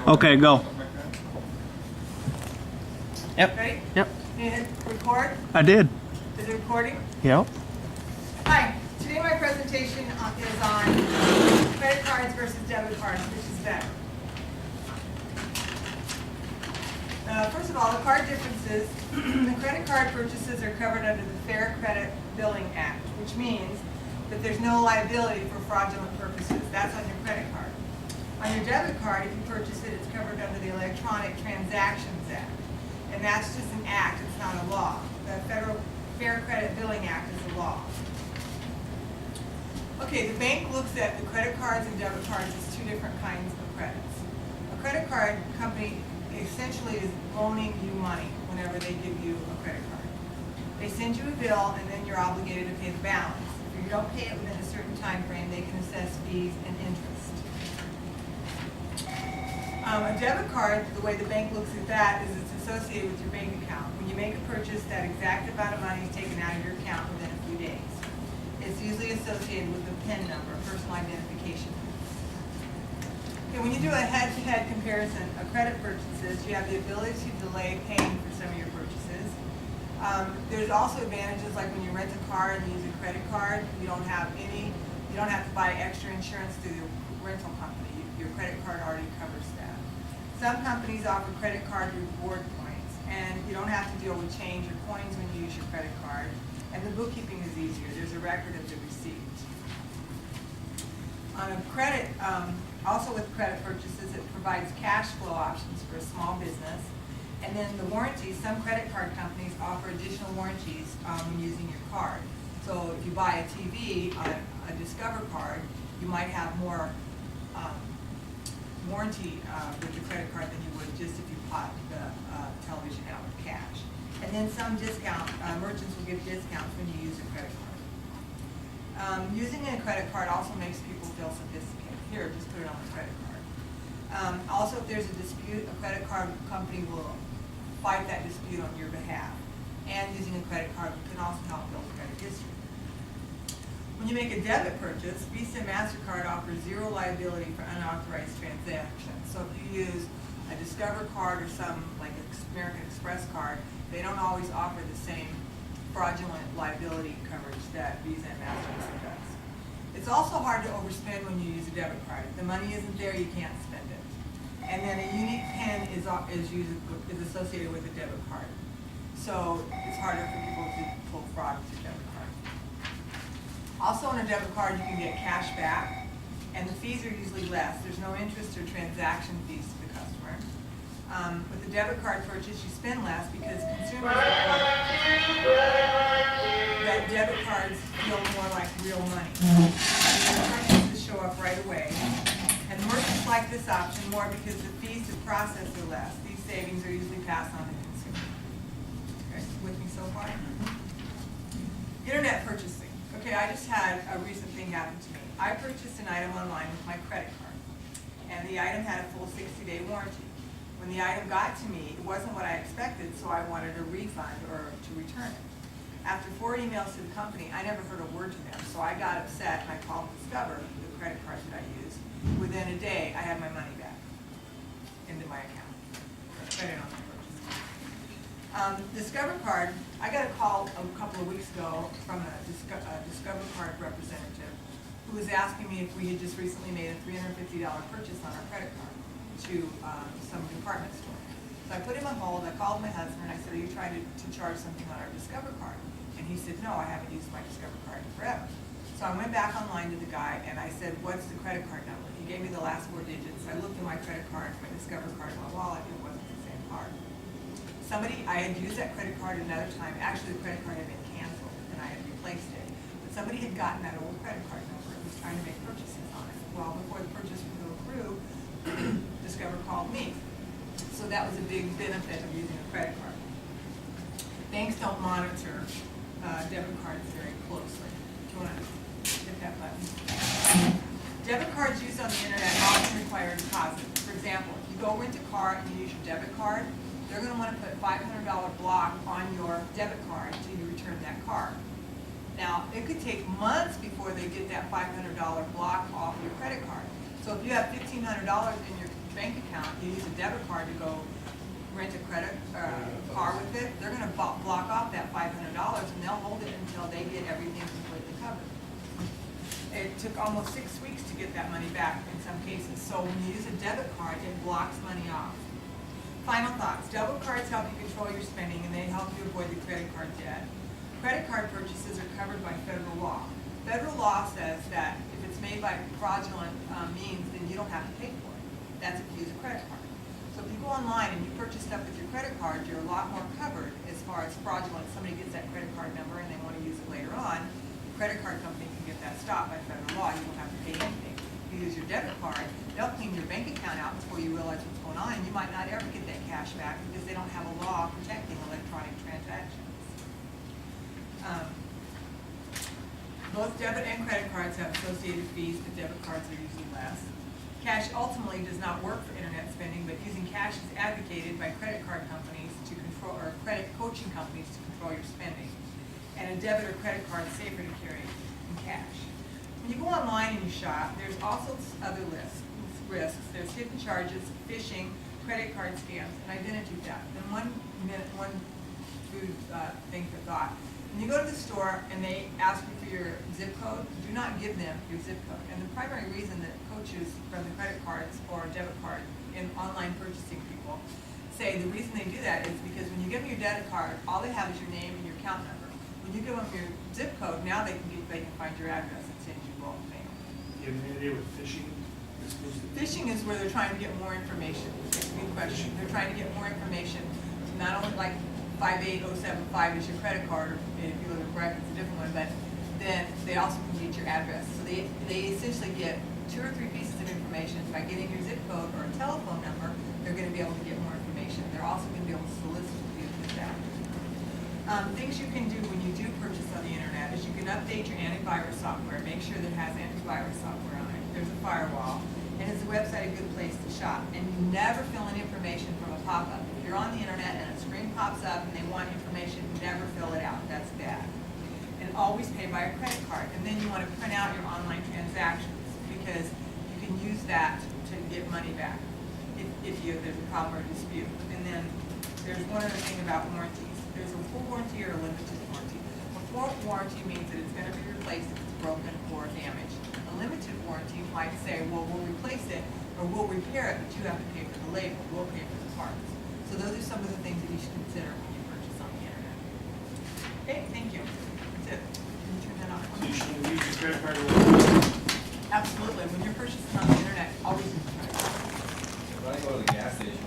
Okay, go. Yep. Ready? Yep. You hit record? I did. Is it recording? Yep. Hi. Today my presentation is on credit cards versus debit cards, which is better. First of all, the card differences. The credit card purchases are covered under the Fair Credit Billing Act, which means that there's no liability for fraudulent purposes. That's on your credit card. On your debit card, if you purchase it, it's covered under the Electronic Transactions Act. And that's just an act, it's not a law. The Federal Fair Credit Billing Act is a law. Okay, the bank looks at the credit cards and debit cards as two different kinds of credits. A credit card company essentially is loaning you money whenever they give you a credit card. They send you a bill and then you're obligated to pay the balance. If you don't pay it within a certain time frame, they can assess fees and interest. A debit card, the way the bank looks at that is it's associated with your bank account. When you make a purchase, that exact amount of money is taken out of your account within a few days. It's usually associated with a PIN number, personal identification. Okay, when you do a head-to-head comparison of credit purchases, you have the ability to delay paying for some of your purchases. There's also advantages like when you rent a car and you use a credit card, you don't have to buy extra insurance through the rental company. Your credit card already covers that. Some companies offer credit card reward points, and you don't have to deal with change or coins when you use your credit card. And the bookkeeping is easier. There's a record of the receipt. On a credit, also with credit purchases, it provides cash flow options for a small business. And then the warranties, some credit card companies offer additional warranties when using your card. So if you buy a TV on a Discover card, you might have more warranty with the credit card than you would just if you bought the television out with cash. And then some merchants will give discounts when you use a credit card. Using a credit card also makes people feel sophisticated. Here, just put it on the credit card. Also, if there's a dispute, a credit card company will fight that dispute on your behalf. And using a credit card can also help build credit history. When you make a debit purchase, Visa and MasterCard offer zero liability for unauthorized transactions. So if you use a Discover card or some like American Express card, they don't always offer the same fraudulent liability coverage that Visa and MasterCard does. It's also hard to overspend when you use a debit card. If the money isn't there, you can't spend it. And then a unique PIN is associated with a debit card. So it's harder for people to pull fraud with your debit card. Also on a debit card, you can get cash back, and the fees are usually less. There's no interest or transaction fees to the customer. With a debit card purchase, you spend less because consumers report that debit cards feel more like real money. The purchases show up right away. And merchants like this option more because the fees to process are less. These savings are usually passed on to consumers. Okay, with me so far? Internet purchasing. Okay, I just had a recent thing happen to me. I purchased an item online with my credit card, and the item had a full 60-day warranty. When the item got to me, it wasn't what I expected, so I wanted a refund or to return it. After 4 emails to the company, I never heard a word to them, so I got upset and I called Discover, the credit card that I use. Within a day, I had my money back into my account. Credit on my purchase. Discover card, I got a call a couple of weeks ago from a Discover card representative who was asking me if we had just recently made a $350 purchase on our credit card to some department store. So I put him on hold, I called my husband, and I said, are you trying to charge something on our Discover card? And he said, no, I haven't used my Discover card in forever. So I went back online to the guy, and I said, what's the credit card number? He gave me the last 4 digits. I looked at my credit card, my Discover card in my wallet, and it wasn't the same card. I had used that credit card another time. Actually, the credit card had been canceled, and I had replaced it. But somebody had gotten that old credit card number and was trying to make purchases on it. Well, before the purchase would go through, Discover called me. So that was a big benefit of using a credit card. Banks don't monitor debit cards very closely. Do you want to hit that button? Debit cards used on the internet often require a deposit. For example, if you go rent a car and you use your debit card, they're going to want to put a $500 block on your debit card until you return that car. Now, it could take months before they get that $500 block off your credit card. So if you have $1,500 in your bank account, you use a debit card to go rent a credit car with it, they're gonna block off that $500 and they'll hold it until they get everything completely covered. It took almost 6 weeks to get that money back in some cases. So when you use a debit card, it blocks money off. Final thoughts. Debit cards help you control your spending and they help you avoid the credit card debt. Credit card purchases are covered by federal law. Federal law says that if it's made by fraudulent means, then you don't have to pay for it. That's if you use a credit card. So if you go online and you purchase stuff with your credit card, you're a lot more covered as far as fraudulent. Somebody gets that credit card number and they want to use it later on, the credit card company can get that stopped by federal law. You don't have to pay anything. If you use your debit card, they'll clean your bank account out before you realize what's going on, and you might not ever get that cash back because they don't have a law protecting electronic transactions. Both debit and credit cards have associated fees, but debit cards are usually less. Cash ultimately does not work for internet spending, but using cash is advocated by credit card companies to control, or credit coaching companies to control your spending. And a debit or credit card is safer to carry than cash. When you go online and you shop, there's also other risks. There's hidden charges, phishing, credit card scams, and identity theft. And one food thing for thought. When you go to the store and they ask you for your zip code, do not give them your zip code. And the primary reason that coaches from the credit cards or debit card in online purchasing people say the reason they do that is because when you give them your debit card, all they have is your name and your account number. When you give them your zip code, now they can find your address and send you bulk mail. You have any idea what phishing is supposed to be? Phishing is where they're trying to get more information. Good question. They're trying to get more information, not only like 58075 is your credit card, or if you live in Breck, it's a different one, but then they also can get your address. So they essentially get 2 or 3 pieces of information. By getting your zip code or a telephone number, they're going to be able to get more information. They're also going to be able to solicit you with that. Things you can do when you do purchase on the internet is you can update your antivirus software, make sure that it has antivirus software on it. There's a firewall, and is the website a good place to shop? And you never fill in information from a pop-up. If you're on the internet and a screen pops up and they want information, never fill it out. That's bad. And always pay by a credit card. And then you want to print out your online transactions because you can use that to get money back if there's a problem or a dispute. And then there's one other thing about warranties. There's a full warranty or a limited warranty. A full warranty means that it's going to be replaced if it's broken or damaged. A limited warranty might say, well, we'll replace it or we'll repair it, but you have to pay for the label. We'll pay for the parts. So those are some of the things that you should consider when you purchase on the internet. Okay, thank you. That's it. Can you turn that off? So you should use your credit card or Absolutely. When you're purchasing on the internet, always use your credit card. If I go to the gas station,